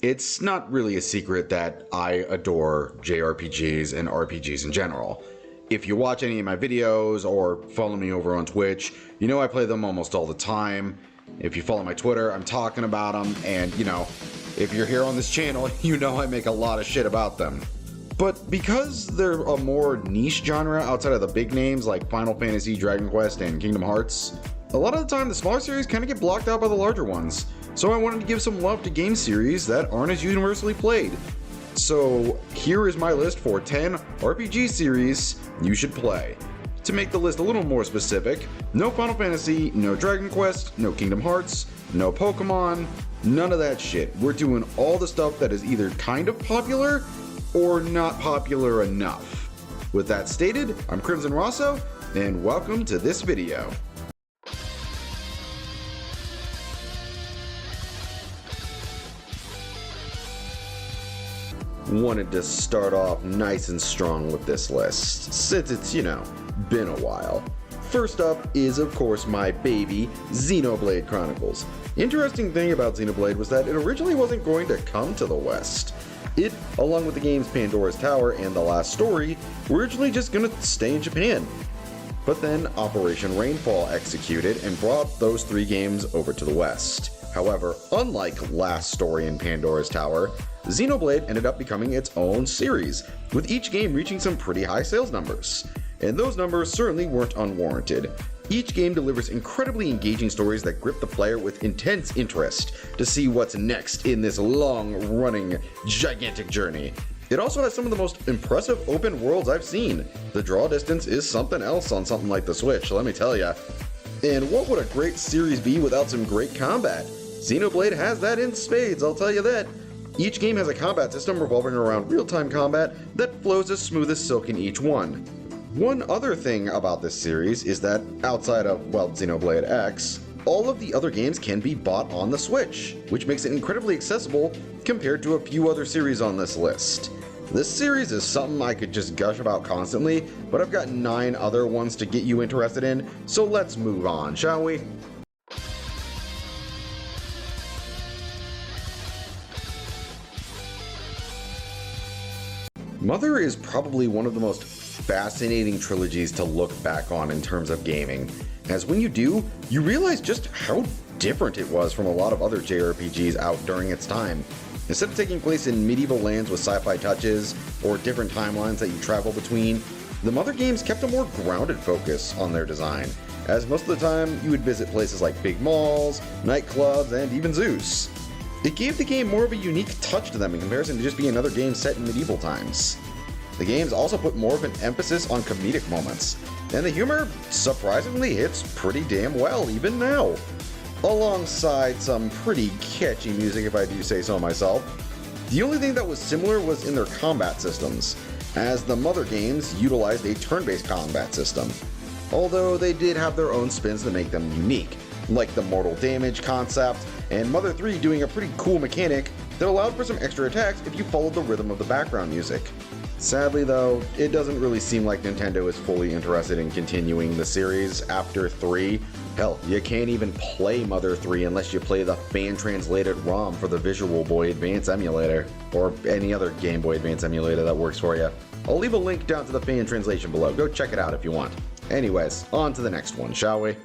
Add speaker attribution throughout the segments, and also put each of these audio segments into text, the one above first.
Speaker 1: It's not really a secret that I adore JRPGs and RPGs in general. If you watch any of my videos or follow me over on Twitch, you know I play them almost all the time. If you follow my Twitter, I'm talking about them, and if you're here on this channel, you know I make a lot of shit about them. But because they're a more niche genre outside of the big names like Final Fantasy, Dragon Quest, and Kingdom Hearts, a lot of the time the smaller series kind of get blocked out by the larger ones. So I wanted to give some love to game series that aren't as universally played. So here is my list for 10 RPG series you should play. To make the list a little more specific, no Final Fantasy, no Dragon Quest, no Kingdom Hearts, no Pokemon, none of that shit. We're doing all the stuff that is either kind of popular or not popular enough. With that stated, I'm Crimson Rosso, and welcome to this video. Wanted to start off nice and strong with this list, since it's, been a while. First up is, of course, my baby, Xenoblade Chronicles. Interesting thing about Xenoblade was that it originally wasn't going to come to the West. It, along with the games Pandora's Tower and The Last Story, were originally just gonna stay in Japan. But then Operation Rainfall executed and brought those three games over to the West. However, unlike Last Story and Pandora's Tower, Xenoblade ended up becoming its own series, with each game reaching some pretty high sales numbers. And those numbers certainly weren't unwarranted. Each game delivers incredibly engaging stories that grip the player with intense interest to see what's next in this long-running, gigantic journey. It also has some of the most impressive open worlds I've seen. The draw distance is something else on something like the Switch, let me tell ya. And what would a great series be without some great combat? Xenoblade has that in spades, I'll tell you that. Each game has a combat system revolving around real-time combat that flows as smooth as silk in each one. One other thing about this series is that outside of, Xenoblade X, all of the other games can be bought on the Switch, which makes it incredibly accessible compared to a few other series on this list. This series is something I could just gush about constantly, but I've got 9 other ones to get you interested in, so let's move on, shall we? Mother is probably one of the most fascinating trilogies to look back on in terms of gaming, as when you do, you realize just how different it was from a lot of other JRPGs out during its time. Instead of taking place in medieval lands with sci-fi touches, or different timelines that you travel between, the Mother games kept a more grounded focus on their design, as most of the time you would visit places like big malls, nightclubs, and even zoos. It gave the game more of a unique touch to them in comparison to just being another game set in medieval times. The games also put more of an emphasis on comedic moments, and the humor surprisingly hits pretty damn well even now, alongside some pretty catchy music if I do say so myself. The only thing that was similar was in their combat systems, as the Mother games utilized a turn-based combat system, although they did have their own spins that make them unique, like the mortal damage concept, and Mother 3 doing a pretty cool mechanic that allowed for some extra attacks if you followed the rhythm of the background music. Sadly though, it doesn't really seem like Nintendo is fully interested in continuing the series after 3. Hell, you can't even play Mother 3 unless you play the fan-translated ROM for the Visual Boy Advance emulator, or any other Game Boy Advance emulator that works for you. I'll leave a link down to the fan translation below, go check it out if you want. Anyways, on to the next one, shall we?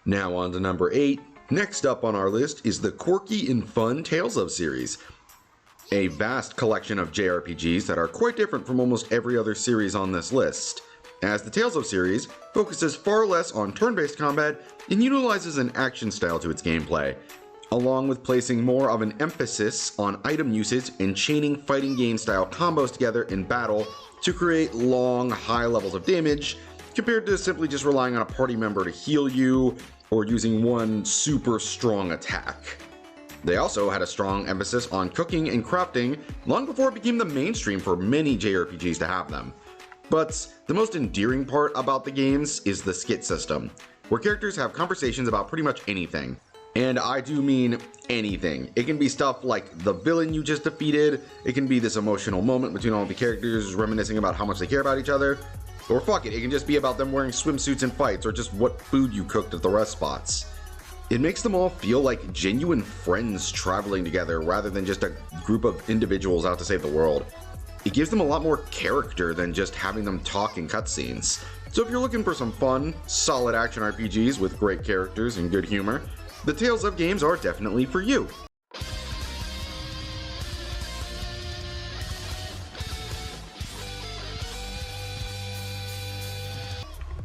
Speaker 1: Now on to number 8. Next up on our list is the quirky and fun Tales of series. A vast collection of JRPGs that are quite different from almost every other series on this list, as the Tales of series focuses far less on turn-based combat and utilizes an action style to its gameplay, along with placing more of an emphasis on item usage and chaining fighting game style combos together in battle to create long, high levels of damage, compared to simply just relying on a party member to heal you or using one super strong attack. They also had a strong emphasis on cooking and crafting long before it became the mainstream for many JRPGs to have them. But the most endearing part about the games is the skit system, where characters have conversations about pretty much anything. And I do mean anything. It can be stuff like the villain you just defeated, it can be this emotional moment between all the characters reminiscing about how much they care about each other, Or fuck it, it can just be about them wearing swimsuits and fights, or just what food you cooked at the rest spots. It makes them all feel like genuine friends traveling together rather than just a group of individuals out to save the world. It gives them a lot more character than just having them talk in cutscenes. So if you're looking for some fun, solid action RPGs with great characters and good humor, the Tales of games are definitely for you.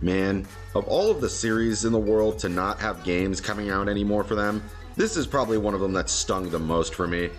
Speaker 1: Man, of all of the series in the world to not have games coming out anymore for them, this is probably one of them that stung the most for me.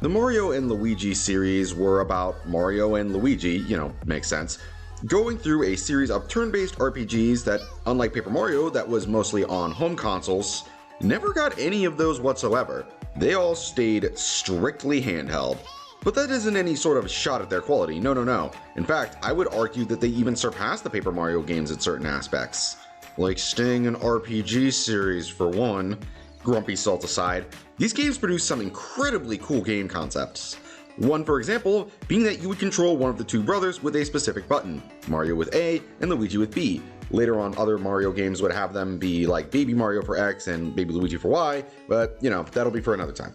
Speaker 1: The Mario and Luigi series were about Mario and Luigi, makes sense, going through a series of turn-based RPGs that, unlike Paper Mario that was mostly on home consoles, never got any of those whatsoever. They all stayed strictly handheld. But that isn't any sort of shot at their quality, no. In fact, I would argue that they even surpassed the Paper Mario games in certain aspects. Like staying an RPG series for one. Grumpy salt aside, these games produce some incredibly cool game concepts. One, for example, being that you would control one of the two brothers with a specific button, Mario with A and Luigi with B. Later on, other Mario games would have them be like Baby Mario for X and Baby Luigi for Y, but that'll be for another time.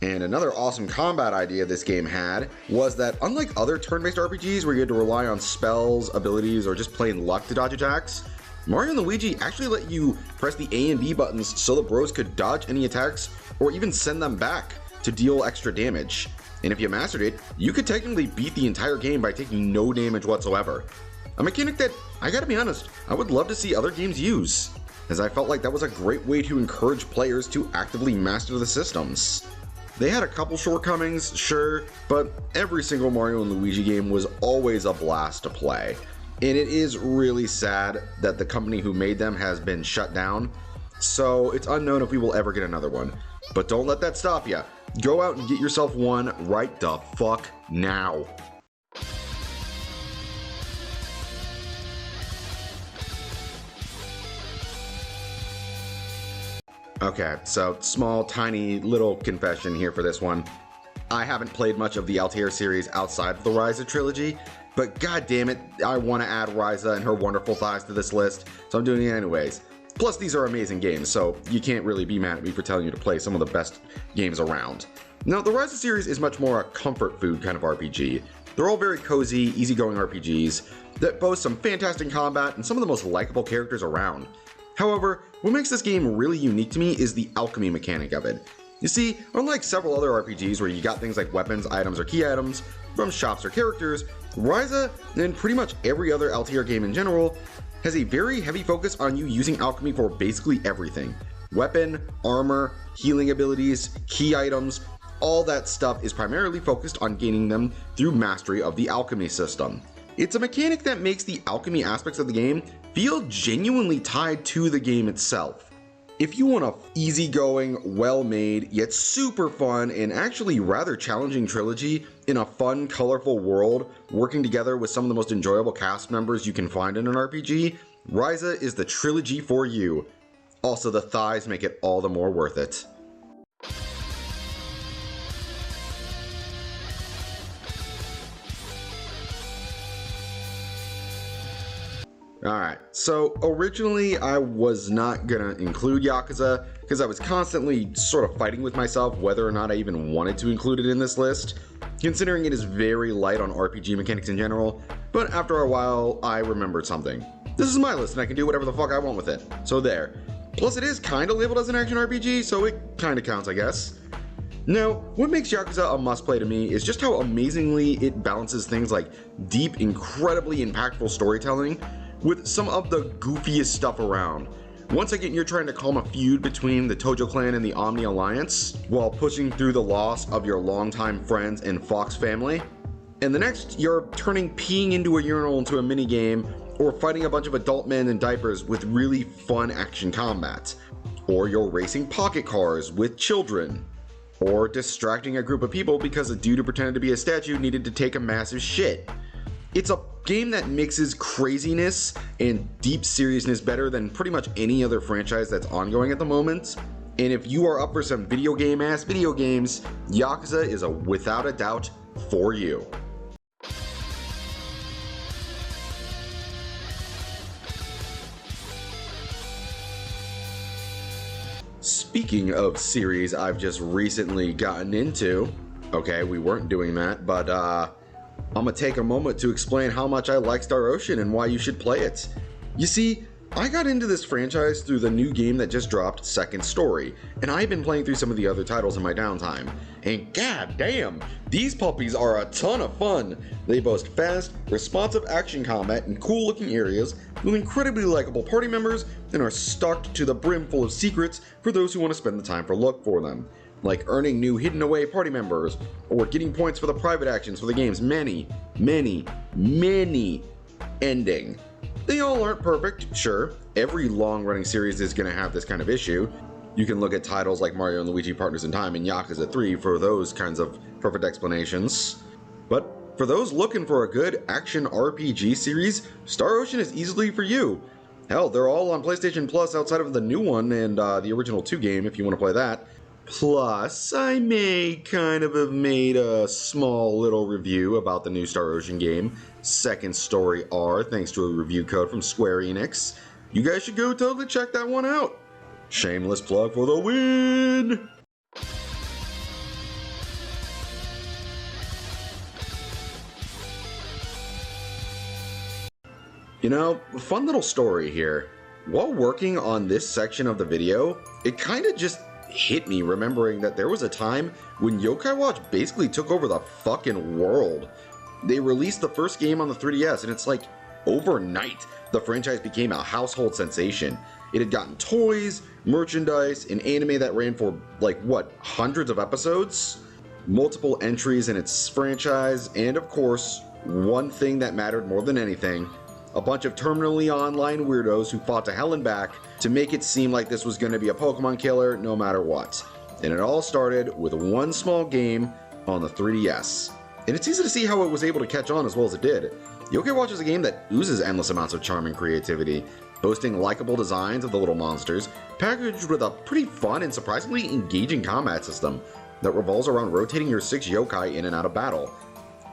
Speaker 1: And another awesome combat idea this game had was that unlike other turn-based RPGs where you had to rely on spells, abilities, or just plain luck to dodge attacks, Mario and Luigi actually let you press the A and B buttons so the bros could dodge any attacks or even send them back to deal extra damage. And if you mastered it, you could technically beat the entire game by taking no damage whatsoever. A mechanic that, I gotta be honest, I would love to see other games use, as I felt like that was a great way to encourage players to actively master the systems. They had a couple shortcomings, sure, but every single Mario and Luigi game was always a blast to play. And it is really sad that the company who made them has been shut down, so it's unknown if we will ever get another one. But don't let that stop ya. Go out and get yourself one right the fuck now. Okay, so small, tiny, little confession here for this one. I haven't played much of the Altair series outside of the Ryza trilogy, but god damn it, I want to add Ryza and her wonderful thighs to this list, so I'm doing it anyways. Plus, these are amazing games, so you can't really be mad at me for telling you to play some of the best games around. Now, the Ryza series is much more a comfort food kind of RPG. They're all very cozy, easygoing RPGs that boast some fantastic combat and some of the most likable characters around. However, what makes this game really unique to me is the alchemy mechanic of it. You see, unlike several other RPGs where you got things like weapons, items, or key items from shops or characters, Ryza, and pretty much every other Altair game in general, has a very heavy focus on you using alchemy for basically everything. Weapon, armor, healing abilities, key items, all that stuff is primarily focused on gaining them through mastery of the alchemy system. It's a mechanic that makes the alchemy aspects of the game feel genuinely tied to the game itself. If you want a easygoing, well-made, yet super fun and actually rather challenging trilogy in a fun, colorful world, working together with some of the most enjoyable cast members you can find in an RPG, Ryza is the trilogy for you. Also, the thighs make it all the more worth it. Alright, so originally I was not gonna include Yakuza because I was constantly sort of fighting with myself whether or not I even wanted to include it in this list, considering it is very light on RPG mechanics in general, but after a while I remembered something. This is my list and I can do whatever the fuck I want with it, so there. Plus it is kinda labeled as an action RPG, so it kinda counts I guess. Now, what makes Yakuza a must-play to me is just how amazingly it balances things like deep, incredibly impactful storytelling with some of the goofiest stuff around. Once again, you're trying to calm a feud between the Tojo clan and the Omni Alliance, while pushing through the loss of your longtime friends and Fox family. And the next, you're turning peeing into a urinal into a minigame, or fighting a bunch of adult men in diapers with really fun action combat. Or you're racing pocket cars with children. Or distracting a group of people because a dude who pretended to be a statue needed to take a massive shit. It's a game that mixes craziness and deep seriousness better than pretty much any other franchise that's ongoing at the moment. And if you are up for some video games, Yakuza is without a doubt for you. Speaking of series I've just recently gotten into, okay, we weren't doing that, but I'm gonna take a moment to explain how much I like Star Ocean and why you should play it. You see, I got into this franchise through the new game that just dropped, Second Story, and I've been playing through some of the other titles in my downtime. And god damn, these puppies are a ton of fun! They boast fast, responsive action combat in cool looking areas with incredibly likable party members and are stocked to the brim full of secrets for those who want to spend the time to look for them. Like earning new hidden away party members, or getting points for the private actions for the game's many ending. They all aren't perfect, sure. Every long-running series is going to have this kind of issue. You can look at titles like Mario & Luigi Partners in Time and Yakuza 3 for those kinds of perfect explanations. But for those looking for a good action RPG series, Star Ocean is easily for you. Hell, they're all on PlayStation Plus outside of the new one and the original 2 game if you want to play that. Plus, I may kind of have made a small little review about the new Star Ocean game, Second Story R, thanks to a review code from Square Enix. You guys should go totally check that one out. Shameless plug for the win! You know, fun little story here. While working on this section of the video, it kind of just hit me remembering that there was a time when Yokai Watch basically took over the fucking world. They released the first game on the 3DS and it's like overnight the franchise became a household sensation. It had gotten toys, merchandise, an anime that ran for like what, hundreds of episodes, multiple entries in its franchise, and of course, one thing that mattered more than anything, a bunch of terminally online weirdos who fought to hell and back to make it seem like this was going to be a Pokemon killer no matter what. And it all started with one small game on the 3DS. And it's easy to see how it was able to catch on as well as it did. Yokai Watch is a game that oozes endless amounts of charm and creativity, boasting likable designs of the little monsters, packaged with a pretty fun and surprisingly engaging combat system that revolves around rotating your 6 yokai in and out of battle.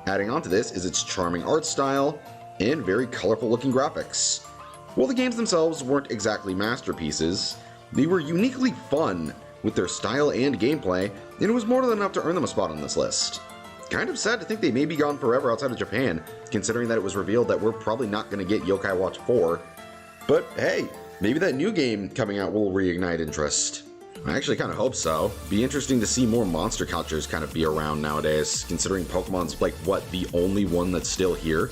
Speaker 1: Adding on to this is its charming art style and very colorful looking graphics. While the games themselves weren't exactly masterpieces, they were uniquely fun with their style and gameplay, and it was more than enough to earn them a spot on this list. Kind of sad to think they may be gone forever outside of Japan, considering that it was revealed that we're probably not going to get Yokai Watch 4. But hey, maybe that new game coming out will reignite interest. I actually kind of hope so. Be interesting to see more monster catchers kind of be around nowadays, considering Pokemon's like, what, the only one that's still here?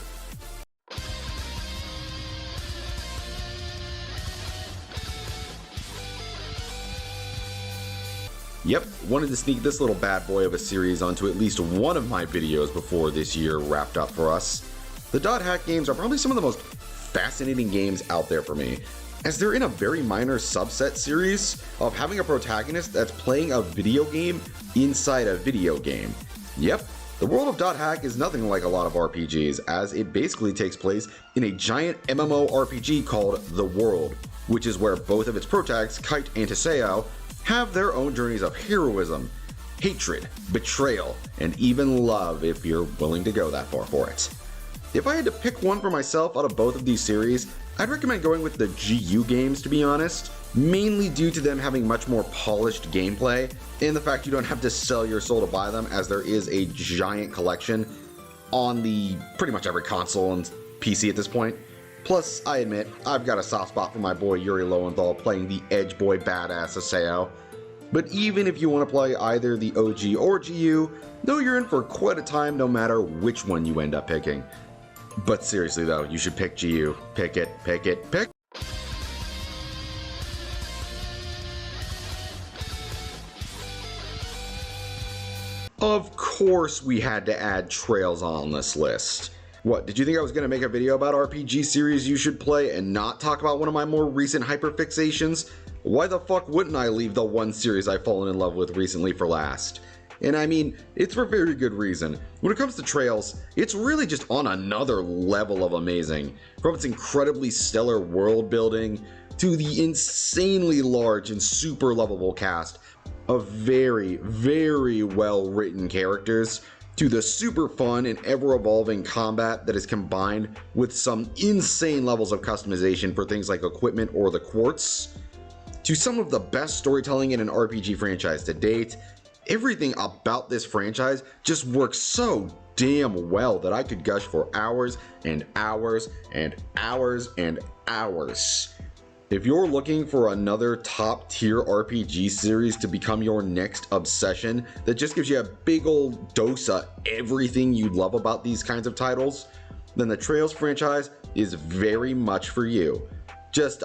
Speaker 1: Yep, wanted to sneak this little bad boy of a series onto at least one of my videos before this year wrapped up for us. The Dot Hack games are probably some of the most fascinating games out there for me, as they're in a very minor subset series of having a protagonist that's playing a video game inside a video game. Yep, the world of Dot Hack is nothing like a lot of RPGs, as it basically takes place in a giant MMORPG called The World, which is where both of its protagonists, Kite and Teseo, have their own journeys of heroism, hatred, betrayal, and even love if you're willing to go that far for it. If I had to pick one for myself out of both of these series, I'd recommend going with the GU games, to be honest, mainly due to them having much more polished gameplay and the fact you don't have to sell your soul to buy them, as there is a giant collection on the pretty much every console and PC at this point. Plus, I admit, I've got a soft spot for my boy Yuri Lowenthal playing the edge boy badass Aseo. But even if you want to play either the OG or GU, know you're in for quite a time no matter which one you end up picking. But seriously though, you should pick GU. Pick it, pick it, pick. Of course we had to add Trails on this list. What, did you think I was going to make a video about RPG series you should play and not talk about one of my more recent hyperfixations? Why the fuck wouldn't I leave the one series I've fallen in love with recently for last? And I mean, it's for very good reason. When it comes to Trails, it's really just on another level of amazing. From its incredibly stellar world building, to the insanely large and super lovable cast of very, very well written characters, to the super fun and ever-evolving combat that is combined with some insane levels of customization for things like equipment or the quartz. to some of the best storytelling in an RPG franchise to date. Everything about this franchise just works so damn well that I could gush for hours and hours and hours and hours. If you're looking for another top tier RPG series to become your next obsession that just gives you a big old dose of everything you love about these kinds of titles, then the Trails franchise is very much for you. Just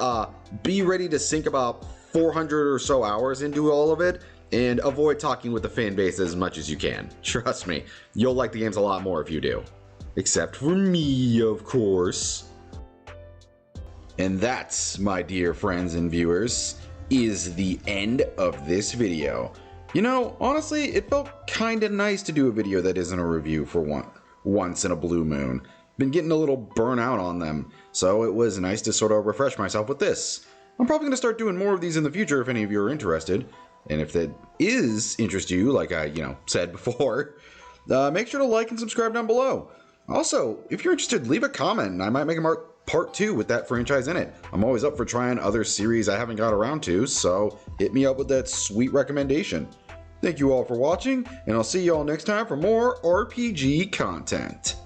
Speaker 1: be ready to sink about 400 or so hours into all of it, and avoid talking with the fan base as much as you can. Trust me, you'll like the games a lot more if you do. Except for me, of course. And that, my dear friends and viewers, is the end of this video. You know, honestly, it felt kinda nice to do a video that isn't a review for once in a blue moon. Been getting a little burnout on them, so it was nice to sort of refresh myself with this. I'm probably going to start doing more of these in the future if any of you are interested. And if that is interest you, like I, said before, make sure to like and subscribe down below. Also, if you're interested, leave a comment and I might make a part 2 with that franchise in it. I'm always up for trying other series I haven't got around to, so hit me up with that sweet recommendation. Thank you all for watching, and I'll see you all next time for more RPG content.